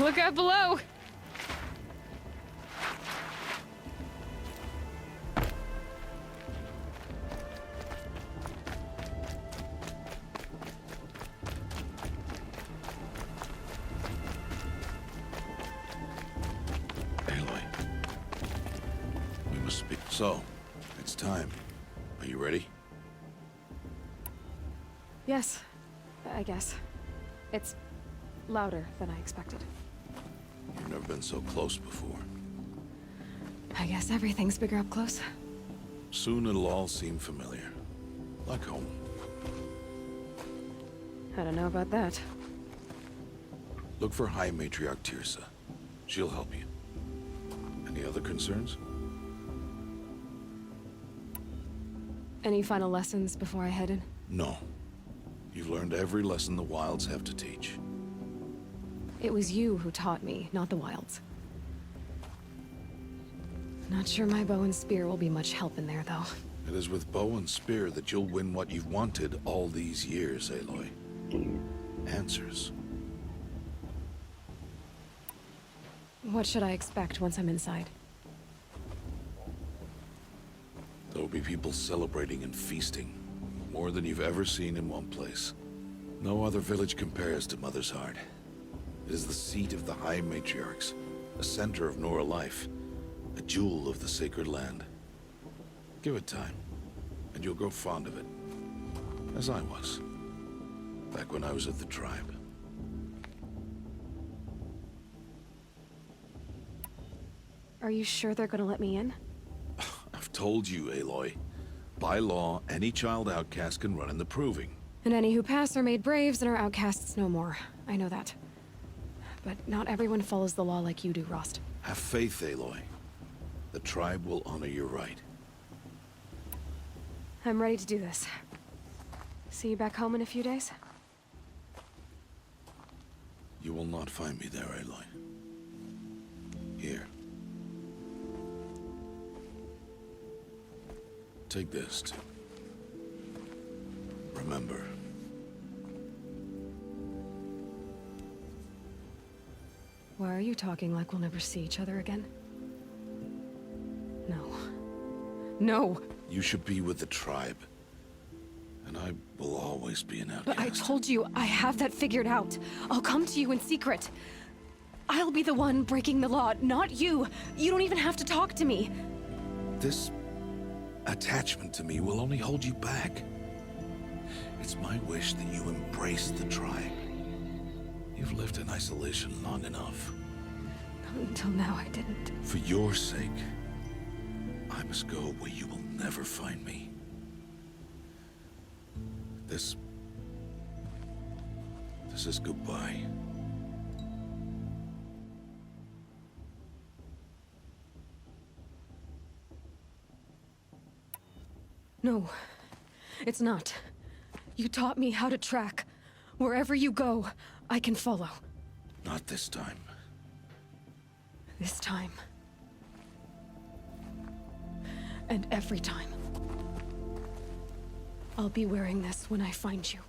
Look out below! So, it's time. Are you ready? Yes, I guess. It's louder than I expected. You've never been so close before. I guess everything's bigger up close. Soon it'll all seem familiar. Like home. I don't know about that. Look for High Matriarch Tirsa. She'll help you. Any other concerns? Any final lessons before I head in? No. You've learned every lesson the Wilds have to teach. It was you who taught me, not the Wilds. Not sure my bow and spear will be much help in there, though. It is with bow and spear that you'll win what you've wanted all these years, Aloy. Answers. What should I expect once I'm inside? There'll be people celebrating and feasting. More than you've ever seen in one place. No other village compares to Mother's Heart. It is the seat of the High Matriarchs, a center of Nora life, a jewel of the sacred land. Give it time, and you'll grow fond of it. As I was, back when I was at the tribe. Are you sure they're gonna let me in? I've told you, Aloy. By law, any child outcast can run in the Proving. And any who pass are made braves and are outcasts no more. I know that. But not everyone follows the law like you do, Rost. Have faith, Aloy. The tribe will honor your right. I'm ready to do this. See you back home in a few days? You will not find me there, Aloy. Here. Take this to remember. Why are you talking like we'll never see each other again? No. No! You should be with the tribe. And I will always be an outcast. But I told you, I have that figured out. I'll come to you in secret. I'll be the one breaking the law, not you. You don't even have to talk to me. This attachment to me will only hold you back. It's my wish that you embrace the tribe. You've lived in isolation long enough. Until now, I didn't. For your sake, I must go where you will never find me. This is goodbye. No, it's not. You taught me how to track. Wherever you go, I can follow. Not this time. This time. And every time. I'll be wearing this when I find you.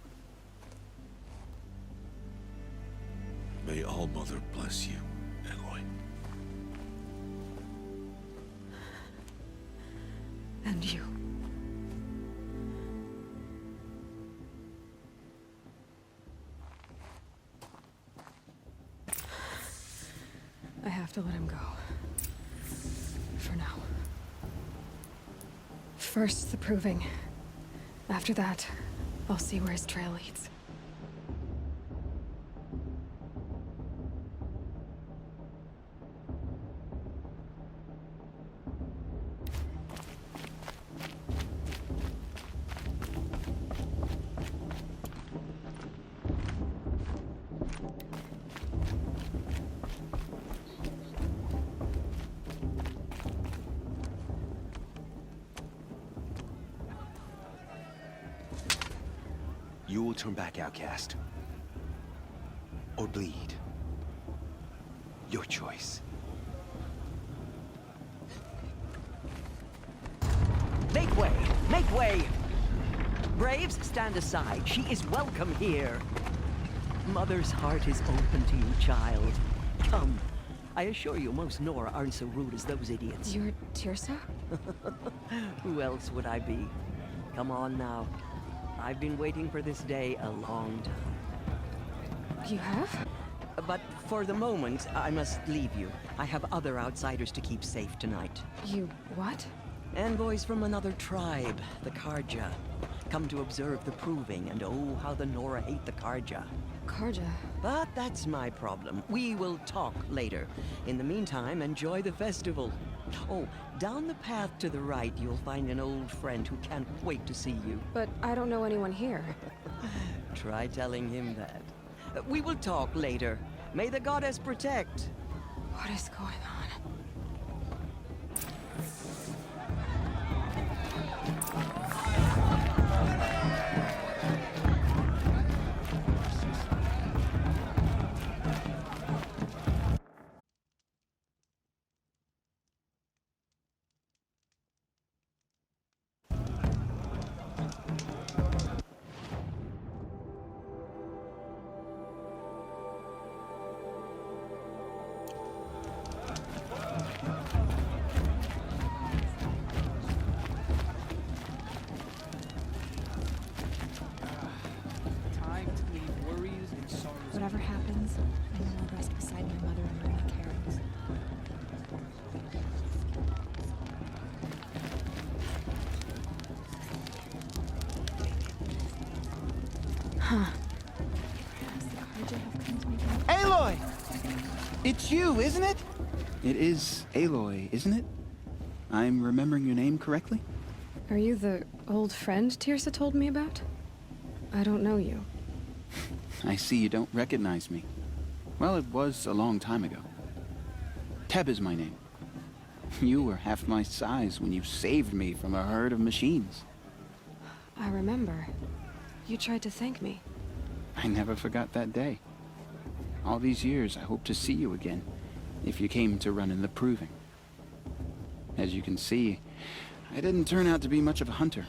May All-Mother bless you, Aloy. And you. I have to let him go. For now. First, the Proving. After that, I'll see where his trail leads. You will turn back, outcast. Or bleed. Your choice. Make way! Make way! Braves, stand aside. She is welcome here. Mother's heart is open to you, child. I assure you most Nora aren't so rude as those idiots. You're Tirsa? Who else would I be? Come on now. I've been waiting for this day a long time. You have? But for the moment, I must leave you. I have other outsiders to keep safe tonight. You what? Envoys from another tribe, the Karja. Come to observe the proving, and oh, how the Nora hate the Karja. Karja. But that's my problem. We will talk later. In the meantime, enjoy the festival. Oh, down the path to the right, you'll find an old friend who can't wait to see you. But I don't know anyone here. Try telling him that. We will talk later. May the goddess protect. What is going on? Whatever happens, I know I'll rest beside my mother and learn the carols. Huh. Has the Karja have come to make an Aloy! It's you, isn't it? It is Aloy, isn't it? I'm remembering your name correctly? Are you the old friend Tirsa told me about? I don't know you. I see you don't recognize me. Well, it was a long time ago. Teb is my name. You were half my size when you saved me from a herd of machines. I remember. You tried to thank me. I never forgot that day. All these years, I hope to see you again, if you came to run in the proving. As you can see, I didn't turn out to be much of a hunter.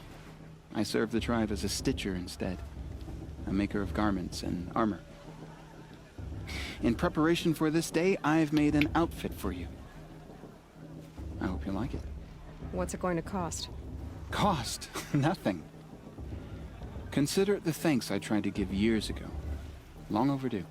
I served the tribe as a stitcher instead, a maker of garments and armor. In preparation for this day, I've made an outfit for you. I hope you like it. What's it going to cost? Cost? Nothing. Consider it the thanks I tried to give years ago. Long overdue.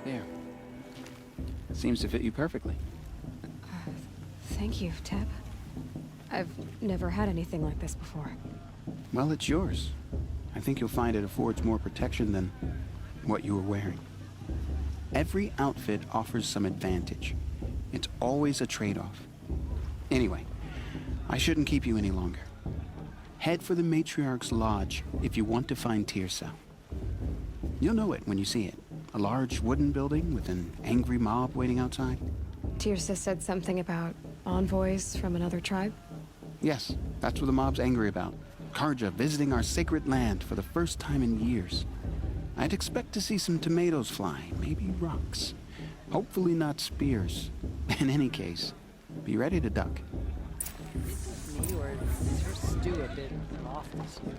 There. Seems to fit you perfectly. Thank you, Teb. I've never had anything like this before. Well, it's yours. I think you'll find it affords more protection than what you were wearing. Every outfit offers some advantage. It's always a trade-off. Anyway, I shouldn't keep you any longer. Head for the Matriarch's Lodge if you want to find Tirsa. You'll know it when you see it. A large wooden building with an angry mob waiting outside. Tirsa said something about envoys from another tribe? Yes, that's what the mob's angry about. Karja visiting our sacred land for the first time in years. I'd expect to see some tomatoes fly, maybe rocks. Hopefully not spears. In any case, be ready to duck. Is me or is her stew a bit off this year?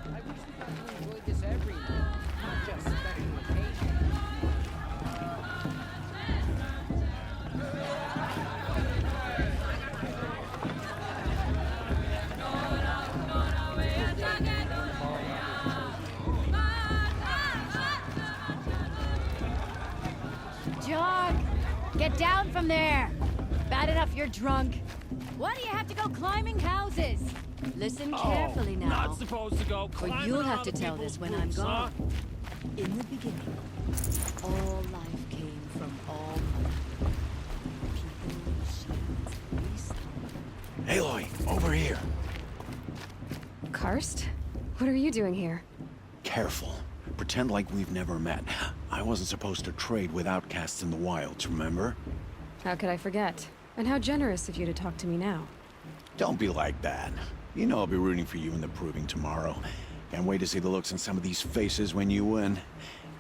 I wish we got to enjoy this every night, not just special occasions. Get down from there! Bad enough you're drunk. Why do you have to go climbing houses? Listen carefully now. Not supposed to go Or climbing you'll on have to other tell people's this when I'm roofs, gone. huh? In the beginning, all life came from all mother. People, shadows, beasts. Aloy, over here. Karst? What are you doing here? Careful. Pretend like we've never met. I wasn't supposed to trade with outcasts in the wilds, remember? How could I forget? And how generous of you to talk to me now. Don't be like that. You know I'll be rooting for you in the proving tomorrow. Can't wait to see the looks on some of these faces when you win.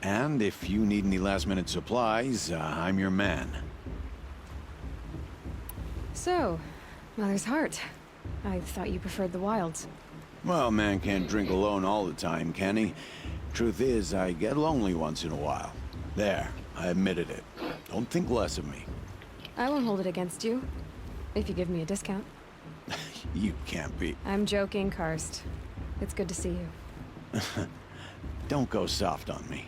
And if you need any last-minute supplies, I'm your man. So, Mother's Heart. I thought you preferred the wilds. Well, man can't drink alone all the time, can he? Truth is, I get lonely once in a while. There, I admitted it. Don't think less of me. I won't hold it against you. If you give me a discount. You can't be. I'm joking, Karst. It's good to see you. Don't go soft on me.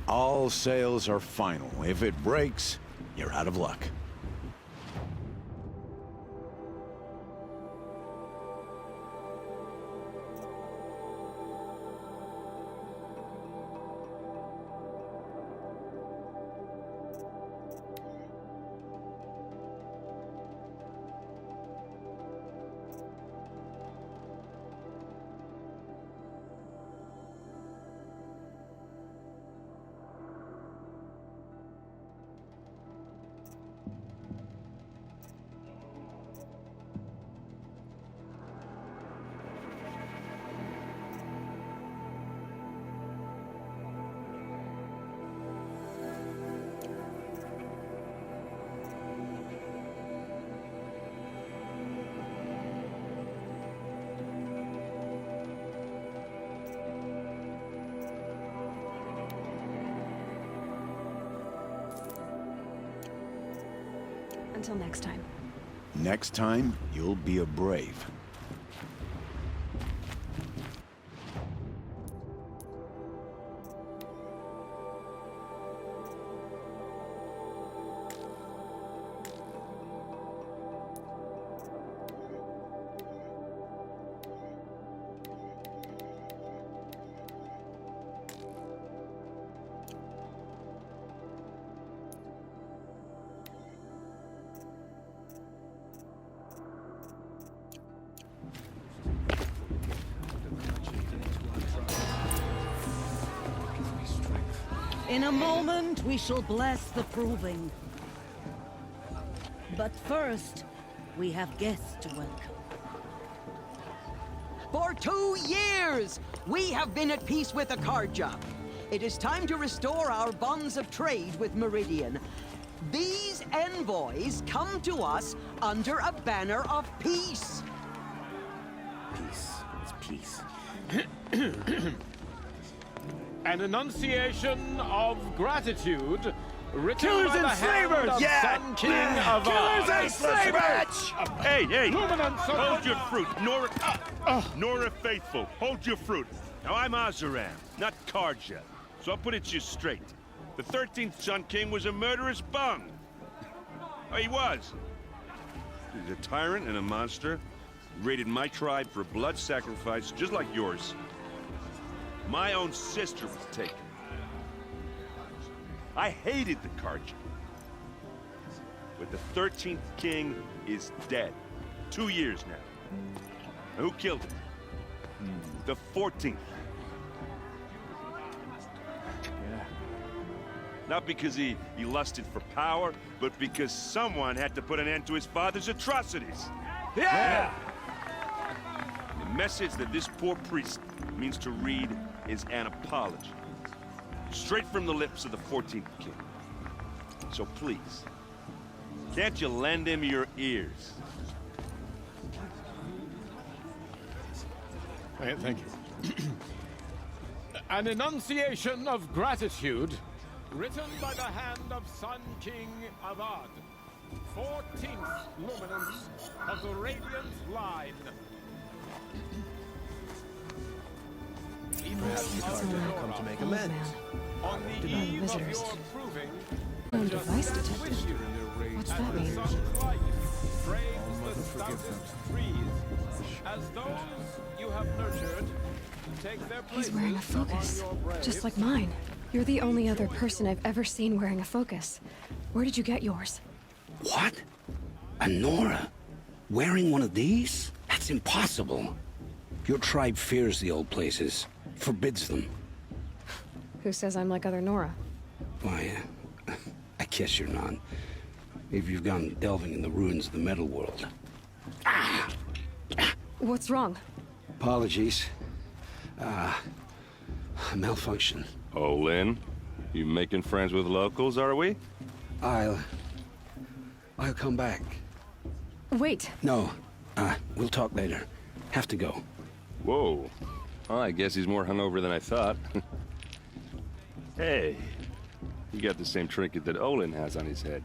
All sales are final. If it breaks, you're out of luck. Until next time. Next time, you'll be a brave. In a moment, we shall bless the proving. But first, we have guests to welcome. For 2 years, we have been at peace with Akarja. It is time to restore our bonds of trade with Meridian. These envoys come to us under a banner of peace. Peace. It's peace. An enunciation of gratitude written Killers by and the hand slavers! of Yeah! Sun King of Killers Ard. and slavers! Hey, hey! Luminance of- Hold your fruit, Nora Faithful. Hold your fruit. Now I'm Azaram, not Karja, so I'll put it to you straight. The 13th Sun King was a murderous bung. Oh, he was. He's a tyrant and a monster. Raided my tribe for blood sacrifice, just like yours. My own sister was taken. I hated the Karja. But the 13th king is dead. 2 years now. And who killed him? The 14th. Not because he lusted for power, but because someone had to put an end to his father's atrocities. Yeah! The message that this poor priest means to read is an apology. Straight from the lips of the 14th king. So please, can't you lend him your ears? Thank you. An enunciation of gratitude written by the hand of Sun King of Ard, 14th luminance of the Radiant line. Perhaps you come to make amends. On the eve of your proving, Device detected. What's that mean? As those you have nurtured take their He's wearing a focus, just like mine. You're the only other person I've ever seen wearing a focus. Where did you get yours? What? A Nora? Wearing one of these? That's impossible. Your tribe fears the old places, forbids them. Who says I'm like other Nora? Why, I guess you're not. Maybe you've gone delving in the ruins of the metal world. What's wrong? Apologies. Malfunction. Oh, Lynn? You making friends with locals, are we? I'll come back. Wait. No, we'll talk later. Have to go. Whoa. Well, I guess he's more hungover than I thought. Hey, you got the same trinket that Olin has on his head.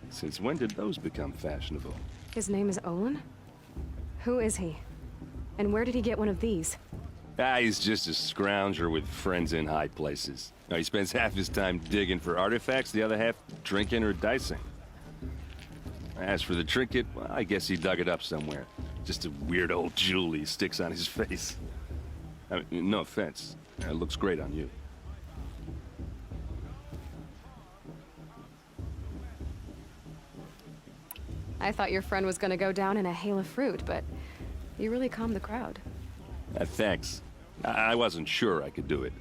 Since when did those become fashionable? His name is Olin? Who is he? And where did he get one of these? He's just a scrounger with friends in high places. Now, he spends half his time digging for artifacts, the other half drinking or dicing. As for the trinket, well, I guess he dug it up somewhere. Just a weird old jewel he sticks on his face. I mean, no offense. It looks great on you. I thought your friend was gonna go down in a hail of fruit, but you really calmed the crowd. Thanks. I wasn't sure I could do it.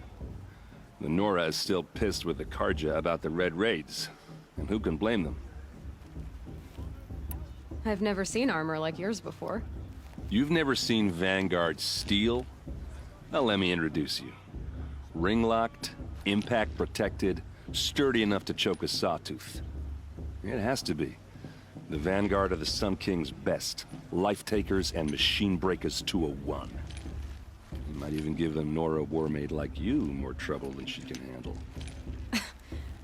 The Nora is still pissed with the Karja about the Red Raids, and who can blame them? I've never seen armor like yours before. You've never seen Vanguard steel? Well, let me introduce you. Ring-locked, impact-protected, sturdy enough to choke a sawtooth. It has to be. The Vanguard are the Sun King's best. Life-takers and machine breakers to a one. You might even give a Nora warmaid like you more trouble than she can handle.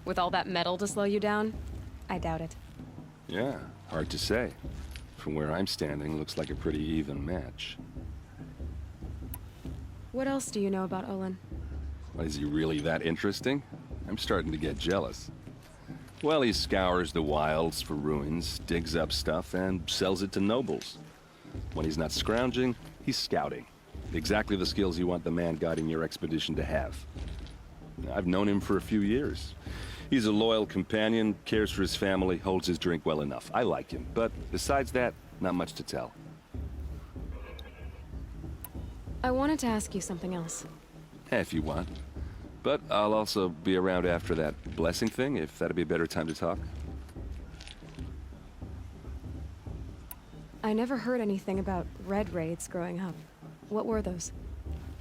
With all that metal to slow you down? I doubt it. Yeah, hard to say. From where I'm standing, looks like a pretty even match. What else do you know about Olin? Is he really that interesting? I'm starting to get jealous. Well, he scours the wilds for ruins, digs up stuff, and sells it to nobles. When he's not scrounging, he's scouting. Exactly the skills you want the man guiding your expedition to have. I've known him for a few years. He's a loyal companion, cares for his family, holds his drink well enough. I like him, but besides that, not much to tell. I wanted to ask you something else. If you want. But I'll also be around after that blessing thing, if that'd be a better time to talk. I never heard anything about Red Raids growing up. What were those?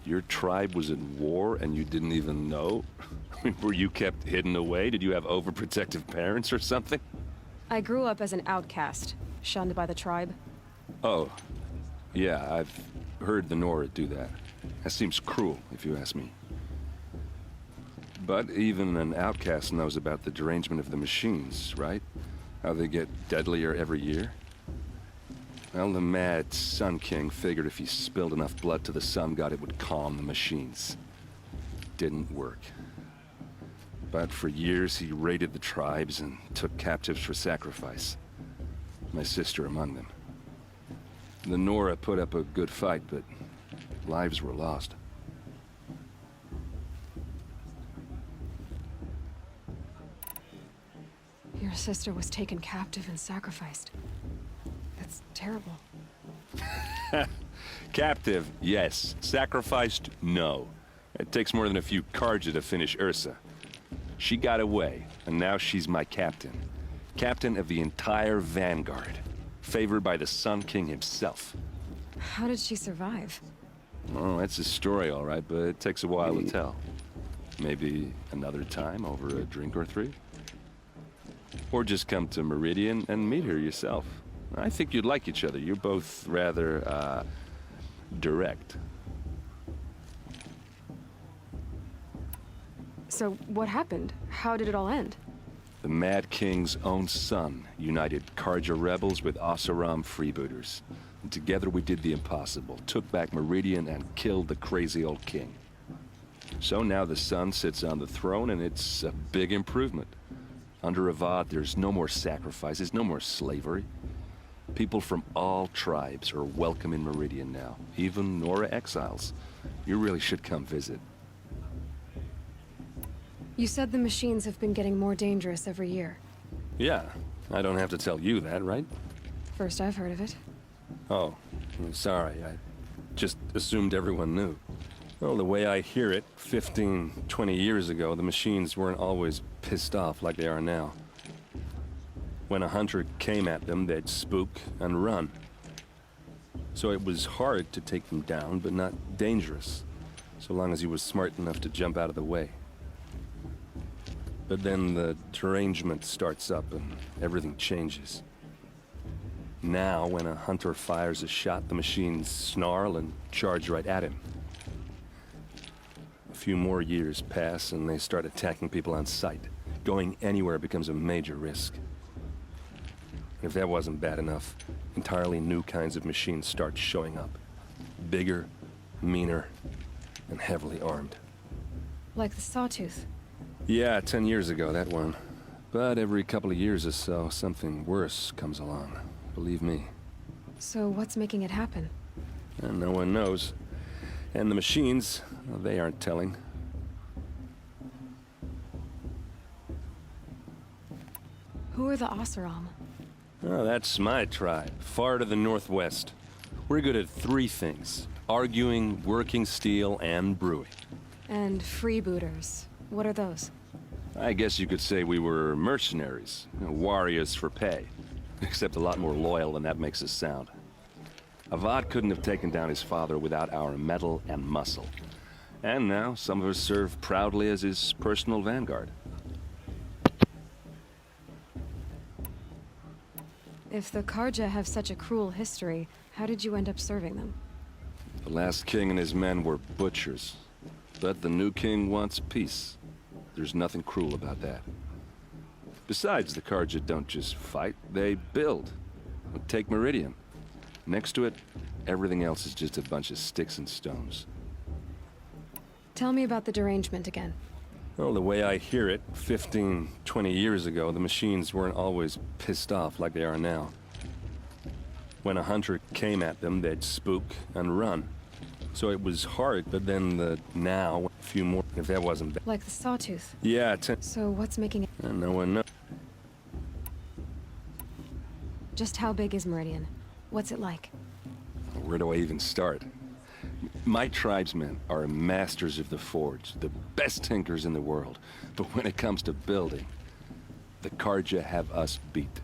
Your tribe was in war and you didn't even know? Were you kept hidden away? Did you have overprotective parents or something? I grew up as an outcast, shunned by the tribe. Oh, yeah, I've heard the Nora do that. That seems cruel, if you ask me. But even an outcast knows about the derangement of the machines, right? How they get deadlier every year? Well, the mad Sun King figured if he spilled enough blood to the Sun God, it would calm the machines. Didn't work. But for years, he raided the tribes and took captives for sacrifice. My sister among them. The Nora put up a good fight, but lives were lost. Your sister was taken captive and sacrificed. That's terrible. Captive, yes. Sacrificed, no. It takes more than a few Karja to finish Ursa. She got away, and now she's my captain. Captain of the entire Vanguard. Favored by the Sun King himself. How did she survive? Oh, that's a story, all right, but it takes a while to tell. Maybe another time over a drink or three? Or just come to Meridian and meet her yourself. I think you'd like each other. You're both rather, direct. So, what happened? How did it all end? The Mad King's own son united Karja rebels with Oseram freebooters. And together we did the impossible, took back Meridian and killed the crazy old king. So now the son sits on the throne and it's a big improvement. Under Avad, there's no more sacrifices, no more slavery. People from all tribes are welcome in Meridian now, even Nora exiles. You really should come visit. You said the machines have been getting more dangerous every year. Yeah, I don't have to tell you that, right? First I've heard of it. Oh, I'm sorry. I just assumed everyone knew. Well, the way I hear it, 15, 20 years ago, the machines weren't always pissed off like they are now. When a hunter came at them, they'd spook and run. So it was hard to take them down, but not dangerous, so long as he was smart enough to jump out of the way. But then the derangement starts up and everything changes. Now, when a hunter fires a shot, the machines snarl and charge right at him. A few more years pass and they start attacking people on sight. Going anywhere becomes a major risk. If that wasn't bad enough, entirely new kinds of machines start showing up. Bigger, meaner, and heavily armed. Like the Sawtooth. Yeah, 10 years ago, that one. But every couple of years or so, something worse comes along. Believe me. So what's making it happen? And no one knows. And the machines, well, they aren't telling. Who are the Oseram? Oh, that's my tribe, far to the northwest. We're good at 3 things: arguing, working steel, and brewing. And freebooters. What are those? I guess you could say we were mercenaries, warriors for pay. Except a lot more loyal than that makes us sound. Avad couldn't have taken down his father without our metal and muscle. And now, some of us serve proudly as his personal vanguard. If the Karja have such a cruel history, how did you end up serving them? The last king and his men were butchers. But the new king wants peace. There's nothing cruel about that. Besides, the Karja don't just fight, they build. Take Meridian. Next to it, everything else is just a bunch of sticks and stones. Tell me about the derangement again. Well, the way I hear it, 15, 20 years ago, the machines weren't always pissed off like they are now. When a hunter came at them, they'd spook and run. So it was hard, but then now, a few more, if that wasn't bad. Like the Sawtooth? Yeah, So what's making it? And no one knows. Just how big is Meridian? What's it like? Where do I even start? My tribesmen are masters of the forge, the best tinkers in the world. But when it comes to building, the Karja have us beat.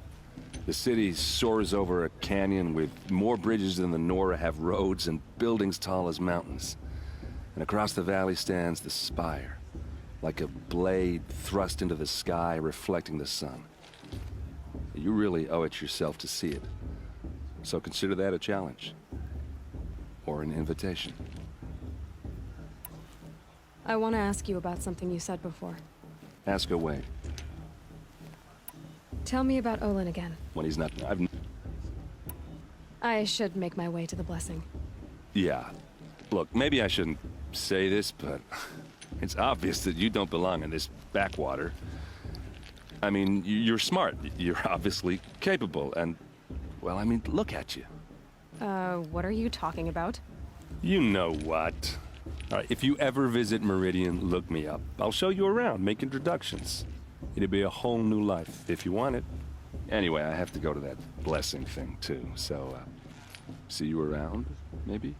The city soars over a canyon with more bridges than the Nora have roads and buildings tall as mountains. And across the valley stands the spire, like a blade thrust into the sky reflecting the sun. You really owe it yourself to see it. So consider that a challenge. Or an invitation. I want to ask you about something you said before. Ask away. Tell me about Olin again. When he's not... I should make my way to the blessing. Yeah. Look, maybe I shouldn't say this, but it's obvious that you don't belong in this backwater. I mean, you're smart. You're obviously capable, and... well, I mean, look at you. What are you talking about? You know what. All right, if you ever visit Meridian, look me up. I'll show you around, make introductions. It'll be a whole new life, if you want it. Anyway, I have to go to that blessing thing, too, so, see you around, maybe?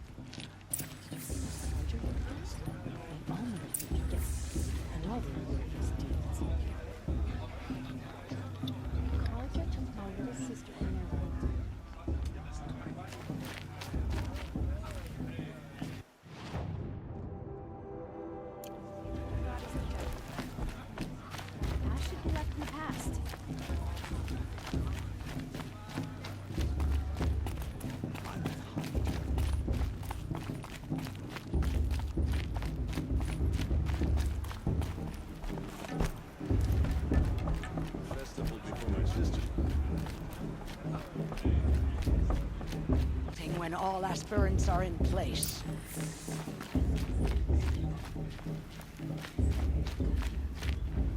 When all aspirants are in place.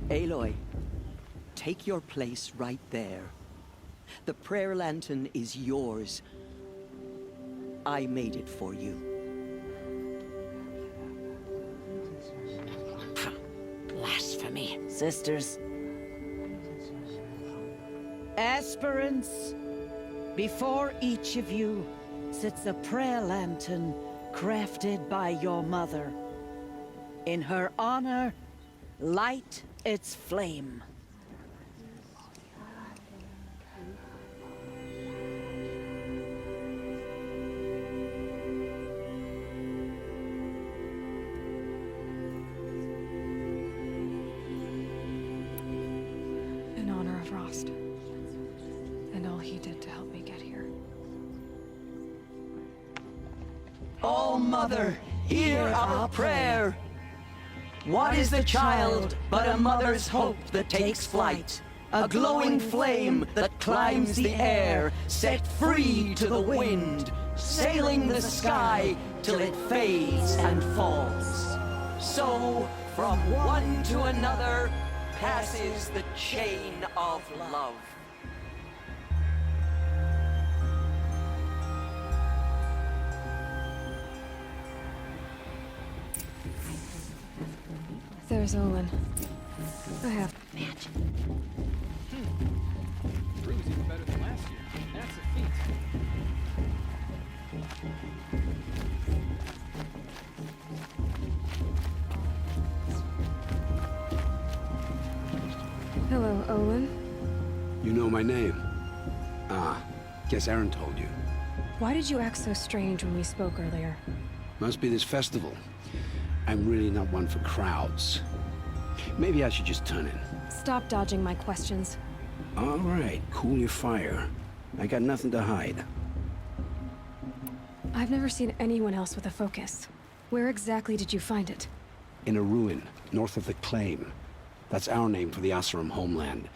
Aloy, take your place right there. The prayer lantern is yours. I made it for you. Blasphemy, sisters. Aspirants, before each of you sits a prayer lantern crafted by your mother. In her honor, light its flame. In honor of Rost. And all he did to help me get here. All Mother, hear our prayer. What is the child but a mother's hope that takes flight? A glowing flame that climbs the air, set free to the wind, sailing the sky till it fades and falls. So, from one to another, passes the chain of love. There's Olin. I have Magic. Drew's even better than last year. That's a feat. Hello, Olin. You know my name? Ah, guess Aaron told you. Why did you act so strange when we spoke earlier? Must be this festival. I'm really not one for crowds. Maybe I should just turn in. Stop dodging my questions. All right, cool your fire. I got nothing to hide. I've never seen anyone else with a focus. Where exactly did you find it? In a ruin, north of the Claim. That's our name for the Oseram homeland.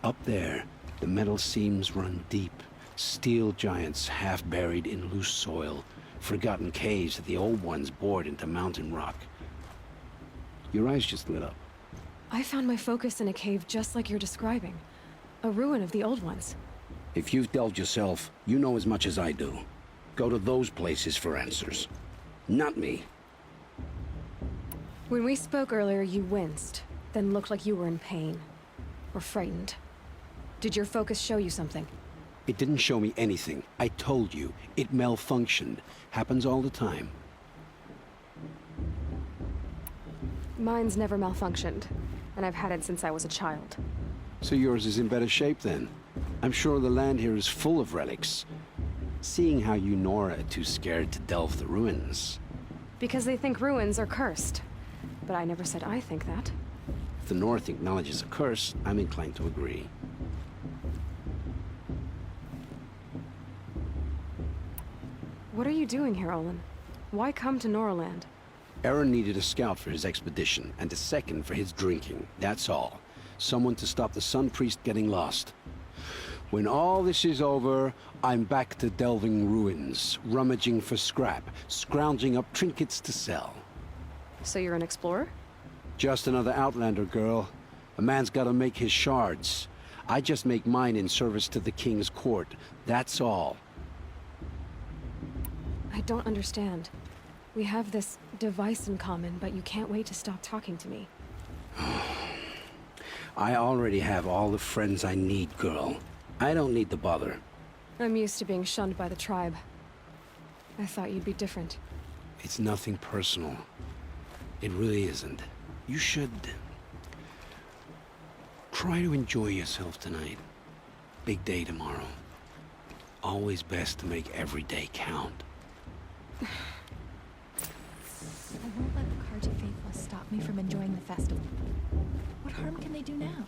Up there, the metal seams run deep. Steel giants half buried in loose soil. Forgotten caves that the old ones bored into mountain rock. Your eyes just lit up. I found my focus in a cave just like you're describing. A ruin of the old ones. If you've delved yourself, you know as much as I do. Go to those places for answers. Not me. When we spoke earlier, you winced, then looked like you were in pain. Or frightened. Did your focus show you something? It didn't show me anything. I told you. It malfunctioned. Happens all the time. Mine's never malfunctioned, and I've had it since I was a child. So yours is in better shape then. I'm sure the land here is full of relics. Seeing how you Nora are too scared to delve the ruins. Because they think ruins are cursed. But I never said I think that. If the North acknowledges a curse, I'm inclined to agree. What are you doing here, Olin? Why come to Noraland? Aaron needed a scout for his expedition, and a second for his drinking. That's all. Someone to stop the Sun Priest getting lost. When all this is over, I'm back to delving ruins, rummaging for scrap, scrounging up trinkets to sell. So you're an explorer? Just another Outlander, girl. A man's gotta make his shards. I just make mine in service to the King's court. That's all. I don't understand. We have this device in common, but you can't wait to stop talking to me. I already have all the friends I need, girl. I don't need the bother. I'm used to being shunned by the tribe. I thought you'd be different. It's nothing personal. It really isn't. You should... try to enjoy yourself tonight. Big day tomorrow. Always best to make every day count. I won't let the Karja faithless stop me from enjoying the festival. What harm can they do now?